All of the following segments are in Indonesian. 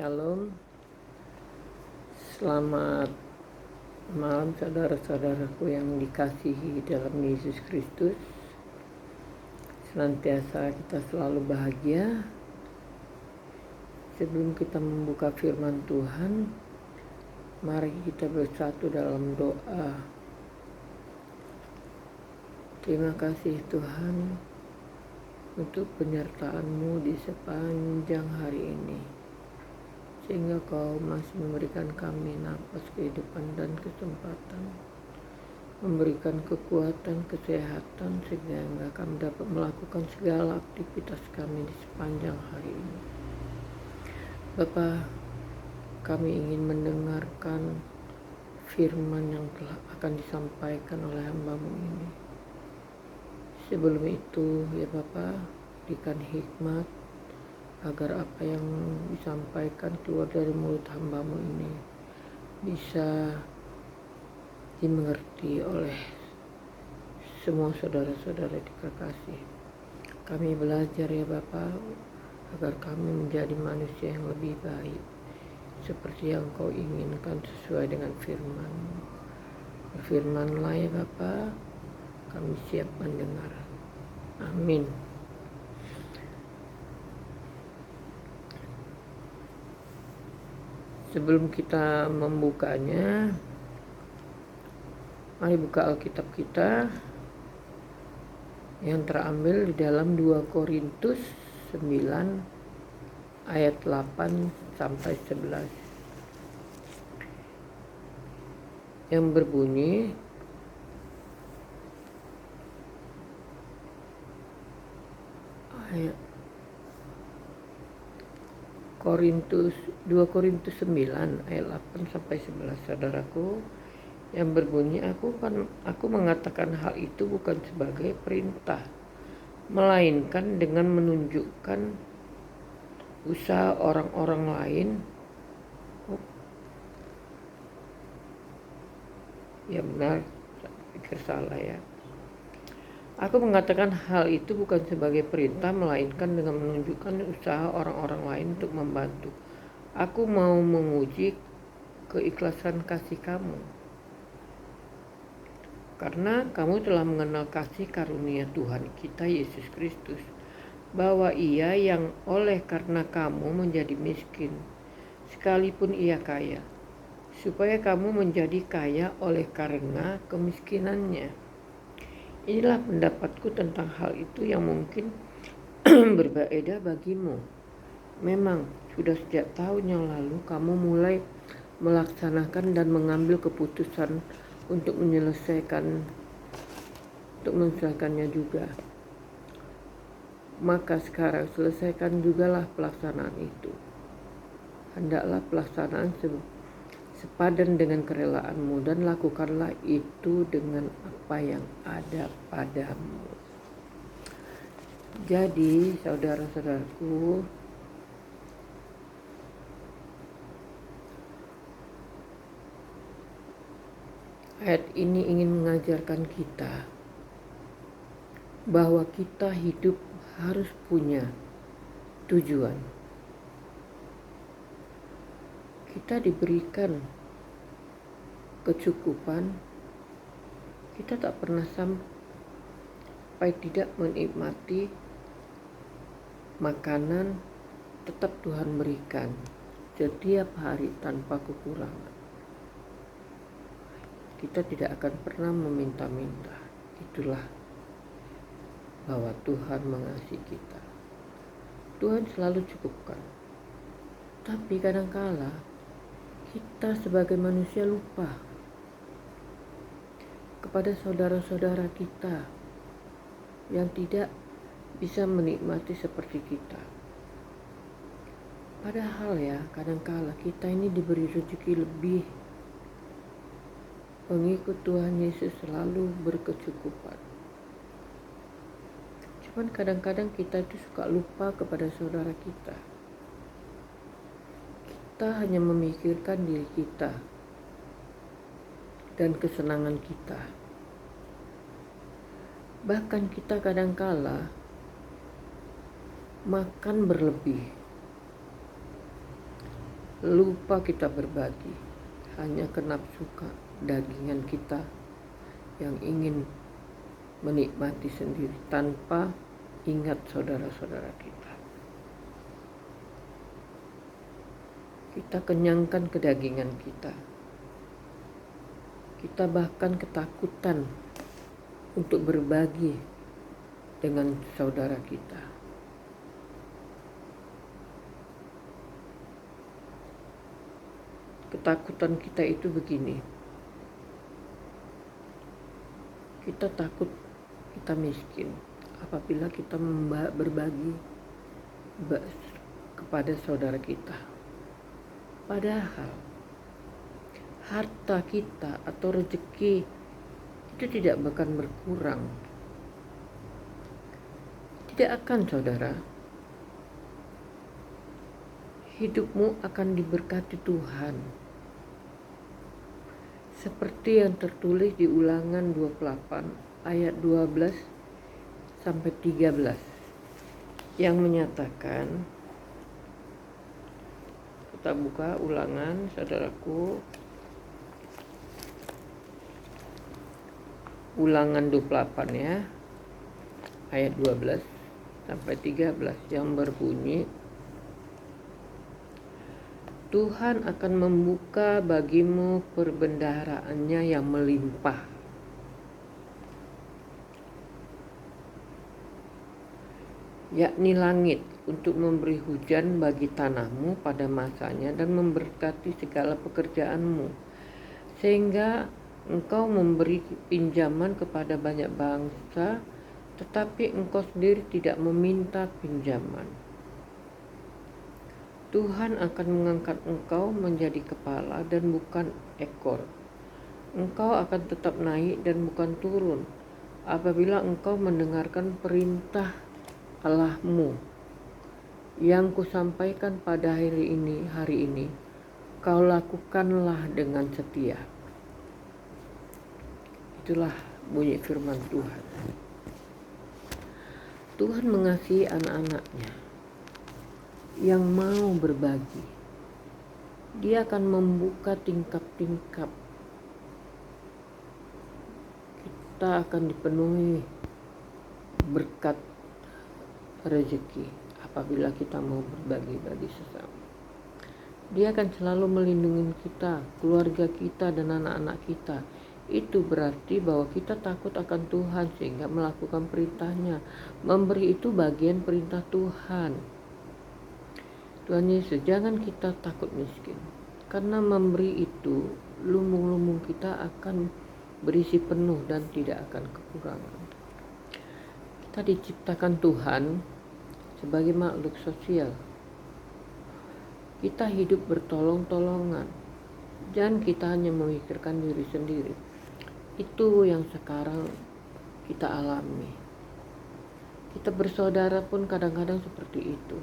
Shalom, selamat malam saudara-saudaraku yang dikasihi dalam Yesus Kristus. Senantiasa kita selalu bahagia. Sebelum kita membuka firman Tuhan, mari kita bersatu dalam doa. Terima kasih Tuhan untuk penyertaan-Mu di sepanjang hari ini, sehingga Kau masih memberikan kami napas kehidupan dan kesempatan, memberikan kekuatan, kesehatan, sehingga kami dapat melakukan segala aktivitas kami di sepanjang hari ini. Bapa, kami ingin mendengarkan firman yang telah akan disampaikan oleh hamba-Mu ini. Sebelum itu ya Bapa, berikan hikmat agar apa yang disampaikan keluar dari mulut hamba-Mu ini bisa dimengerti oleh semua saudara-saudara dikasih. Kami belajar ya Bapa, agar kami menjadi manusia yang lebih baik, seperti yang Kau inginkan sesuai dengan firman-Mu. Firman-Lah ya Bapa, kami siap mendengar. Amin. Sebelum kita membukanya, mari buka Alkitab kita yang terambil di dalam 2 Korintus 9 ayat 8 sampai 11. Yang berbunyi, ayat 2 Korintus 9 ayat 8 sampai 11, saudaraku, yang berbunyi, aku mengatakan hal itu bukan sebagai perintah, melainkan dengan menunjukkan usaha orang-orang lain. Ya benar, saya pikir salah ya. Aku mengatakan hal itu bukan sebagai perintah, melainkan dengan menunjukkan usaha orang-orang lain untuk membantu. Aku mau menguji keikhlasan kasih kamu, karena kamu telah mengenal kasih karunia Tuhan kita Yesus Kristus, bahwa Ia yang oleh karena kamu menjadi miskin, sekalipun Ia kaya, supaya kamu menjadi kaya oleh karena kemiskinannya. Inilah pendapatku tentang hal itu yang mungkin berbeda bagimu. Memang sudah sejak tahun yang lalu kamu mulai melaksanakan dan mengambil keputusan untuk menyelesaikannya juga. Maka sekarang selesaikan jugalah pelaksanaan itu. Hendaklah pelaksanaan sepadan dengan kerelaanmu, dan lakukanlah itu dengan apa yang ada padamu. Jadi saudara-saudaraku, ayat ini ingin mengajarkan kita bahwa kita hidup harus punya tujuan. Kita diberikan kecukupan, kita tak pernah sampai tidak menikmati makanan, tetap Tuhan berikan setiap hari tanpa kekurangan. Kita tidak akan pernah meminta-minta. Itulah bahwa Tuhan mengasihi kita. Tuhan selalu cukupkan. Tapi kadangkala kita sebagai manusia lupa kepada saudara-saudara kita yang tidak bisa menikmati seperti kita. Padahal ya, kadangkala kita ini diberi rezeki lebih. Pengikut Tuhan Yesus selalu berkecukupan. Cuman kadang-kadang kita itu suka lupa kepada saudara kita. Kita hanya memikirkan diri kita dan kesenangan kita. Bahkan kita kadangkala makan berlebih. lupa kita berbagi, hanya kena suka dagingan kita yang ingin menikmati sendiri tanpa ingat saudara-saudara kita. Kita kenyangkan kedagingan kita. Kita bahkan ketakutan untuk berbagi dengan saudara kita. Ketakutan kita itu begini. Kita takut kita miskin apabila kita berbagi kepada saudara kita. Padahal harta kita atau rezeki itu tidak akan berkurang. Tidak akan, saudara. Hidupmu akan diberkati Tuhan. Seperti yang tertulis di Ulangan 28 ayat 12 sampai 13 yang menyatakan, kita buka Ulangan, saudaraku, Ulangan 28 ya, ayat 12 sampai 13 yang berbunyi, Tuhan akan membuka bagimu perbendaharaannya yang melimpah, yakni langit, untuk memberi hujan bagi tanahmu pada masanya dan memberkati segala pekerjaanmu, sehingga engkau memberi pinjaman kepada banyak bangsa, tetapi engkau sendiri tidak meminta pinjaman. Tuhan akan mengangkat engkau menjadi kepala dan bukan ekor. Engkau akan tetap naik dan bukan turun apabila engkau mendengarkan perintah Allahmu yang kusampaikan pada hari ini. Kau lakukanlah dengan setia. Itulah bunyi firman Tuhan. Tuhan mengasihi anak-anaknya yang mau berbagi. Dia akan membuka tingkap-tingkap. Kita akan dipenuhi berkat rezeki apabila kita mau berbagi bagi sesama. Dia akan selalu melindungi kita, keluarga kita, dan anak-anak kita. Itu berarti bahwa kita takut akan Tuhan sehingga melakukan perintahnya. Memberi itu bagian perintah Tuhan. Tuhan Yesus, jangan kita takut miskin, karena memberi itu lumbung-lumbung kita akan berisi penuh dan tidak akan kekurangan. Kita diciptakan Tuhan sebagai makhluk sosial. Kita hidup bertolong-tolongan. Jangan kita hanya memikirkan diri sendiri. Itu yang sekarang kita alami. Kita bersaudara pun kadang-kadang seperti itu.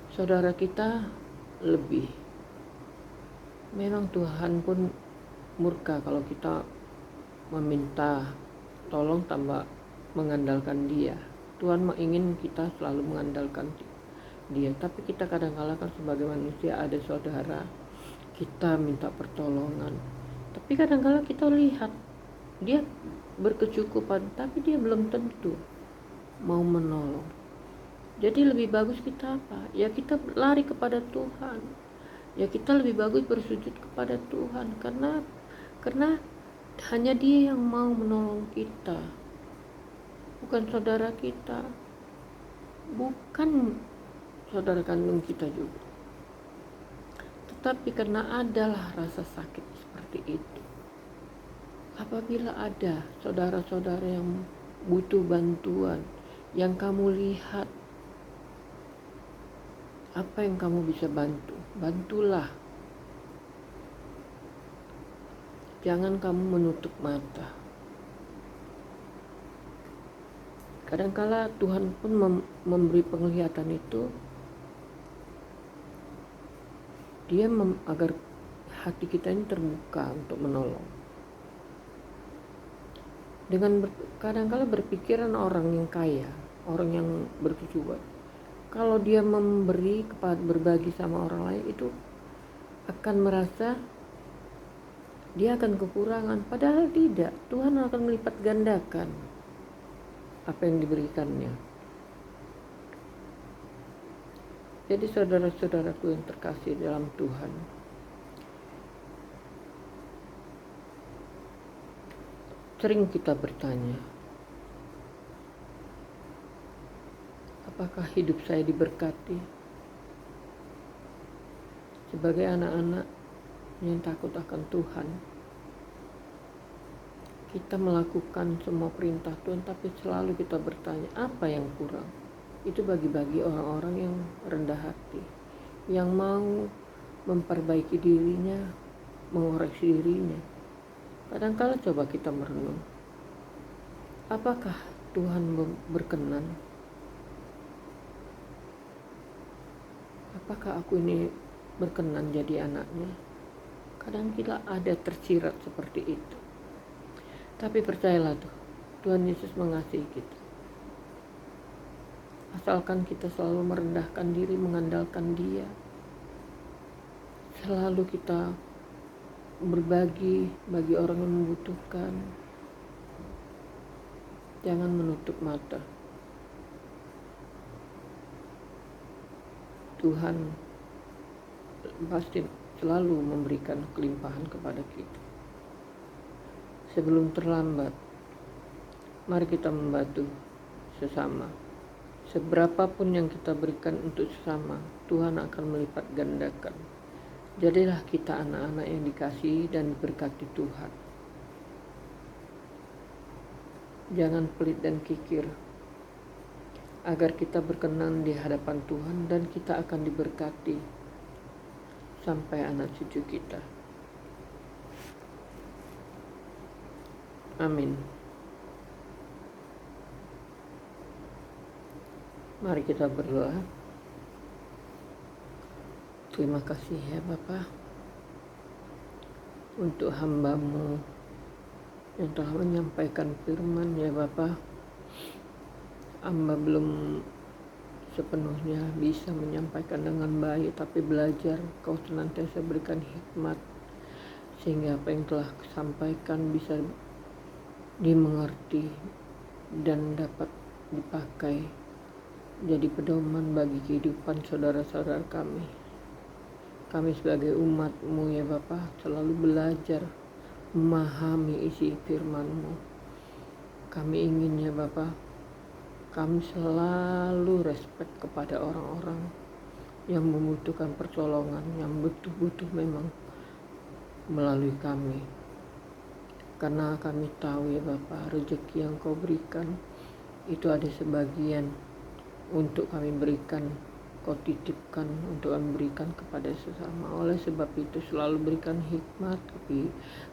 Saudara kita lebih. Memang Tuhan pun murka kalau kita meminta tolong tanpa mengandalkan Dia. Tuhan ingin kita selalu mengandalkan Dia, tapi kita kadang-kadang kan sebagai manusia ada saudara kita minta pertolongan, tapi kadang-kadang kita lihat dia berkecukupan, tapi dia belum tentu mau menolong. Jadi lebih bagus kita apa? Ya kita lari kepada Tuhan. Ya kita lebih bagus bersujud kepada Tuhan karena hanya Dia yang mau menolong kita. Bukan saudara kita. Bukan saudara kandung kita juga. Tetapi karena adalah rasa sakit seperti itu. Apabila ada saudara-saudara yang butuh bantuan, yang kamu lihat apa yang kamu bisa bantu, bantulah. Jangan kamu menutup mata. Kadangkala Tuhan pun memberi penglihatan itu, Dia agar hati kita ini terbuka untuk menolong. Dengan kadangkala berpikiran orang yang kaya, orang yang berkecukupan, kalau dia memberi berbagi sama orang lain itu akan merasa dia akan kekurangan, padahal tidak. Tuhan akan melipat gandakan apa yang diberikannya. Jadi saudara-saudaraku yang terkasih dalam Tuhan, sering kita bertanya, apakah hidup saya diberkati? Sebagai anak-anak yang takut akan Tuhan, kita melakukan semua perintah Tuhan, tapi selalu kita bertanya, apa yang kurang? Itu bagi-bagi orang-orang yang rendah hati, yang mau memperbaiki dirinya, mengoreksi dirinya. Kadang-kala coba kita merenung, apakah Tuhan berkenan? Apakah aku ini berkenan jadi anaknya? Kadang-kala ada tersirat seperti itu. Tapi percayalah Tuhan Yesus mengasihi kita. Asalkan kita selalu merendahkan diri, mengandalkan Dia. Selalu kita berbagi bagi orang yang membutuhkan. Jangan menutup mata. Tuhan pasti selalu memberikan kelimpahan kepada kita. Sebelum terlambat, mari kita membantu sesama. Seberapapun yang kita berikan untuk sesama, Tuhan akan melipat gandakan. Jadilah kita anak-anak yang dikasihi dan diberkati Tuhan. Jangan pelit dan kikir, agar kita berkenan di hadapan Tuhan dan kita akan diberkati sampai anak cucu kita. Amin. Mari kita berdoa. Terima kasih ya Bapa untuk hamba-Mu yang telah menyampaikan firman ya Bapa. Hamba belum sepenuhnya bisa menyampaikan dengan baik, tapi belajar Kau senantiasa berikan hikmat sehingga apa yang telah sampaikan bisa dimengerti dan dapat dipakai jadi pedoman bagi kehidupan saudara-saudara kami. Kami sebagai umat-Mu ya Bapa selalu belajar memahami isi firman-Mu. Kami ingin ya Bapa, kami selalu respect kepada orang-orang yang membutuhkan pertolongan, yang butuh-butuh memang melalui kami. Karena kami tahu ya Bapa, rezeki yang Kau berikan itu ada sebagian untuk kami berikan, Kau titipkan untuk kami berikan kepada sesama. Oleh sebab itu selalu berikan hikmat,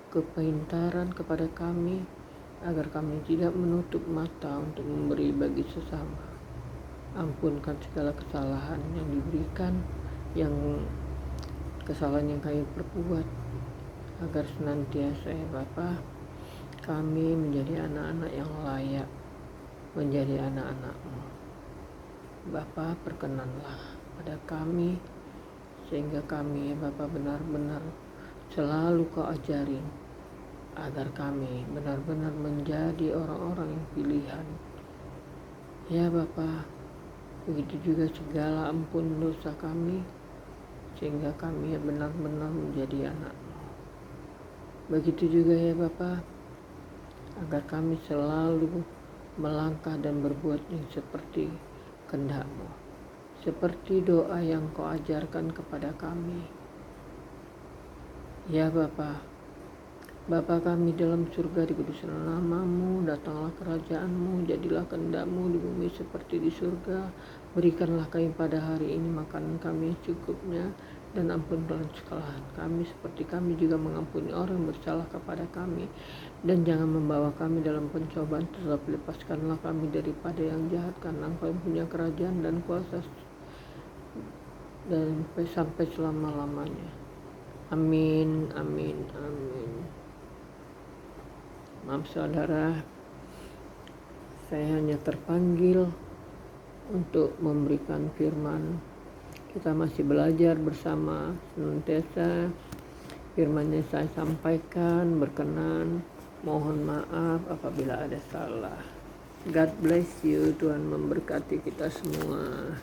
kepintaran kepada kami, agar kami tidak menutup mata untuk memberi bagi sesama. Ampunkan segala kesalahan yang diberikan, yang kesalahan yang kami perbuat, agar senantiasa ya Bapa, kami menjadi anak-anak yang layak, menjadi anak-anak-Mu. Bapa, perkenanlah pada kami, sehingga kami ya Bapa benar-benar selalu Kau ajarin, agar kami benar-benar menjadi orang-orang yang pilihan. Ya Bapa, begitu juga segala ampun dosa kami, sehingga kami ya benar-benar menjadi anak-Mu. Begitu juga ya Bapa, agar kami selalu melangkah dan berbuat yang seperti kehendak-Mu, seperti doa yang Kau ajarkan kepada kami. Ya Bapa, Bapa kami dalam surga, dikuduskanlah nama-Mu, datanglah kerajaan-Mu, jadilah kehendak-Mu di bumi seperti di surga. Berikanlah kami pada hari ini makanan kami secukupnya, dan ampunkanlah kesalahan kami seperti kami juga mengampuni orang yang bersalah kepada kami. Dan jangan membawa kami dalam pencobaan, tetapi lepaskanlah kami daripada yang jahat, karena Engkau yang punya kerajaan dan kuasa dan sampai selama-lamanya. Amin, amin, amin. Maaf saudara, saya hanya terpanggil untuk memberikan firman Kita masih belajar bersama senantiasa. Firman-Nya saya sampaikan, berkenan. Mohon maaf apabila ada salah. God bless you. Tuhan memberkati kita semua.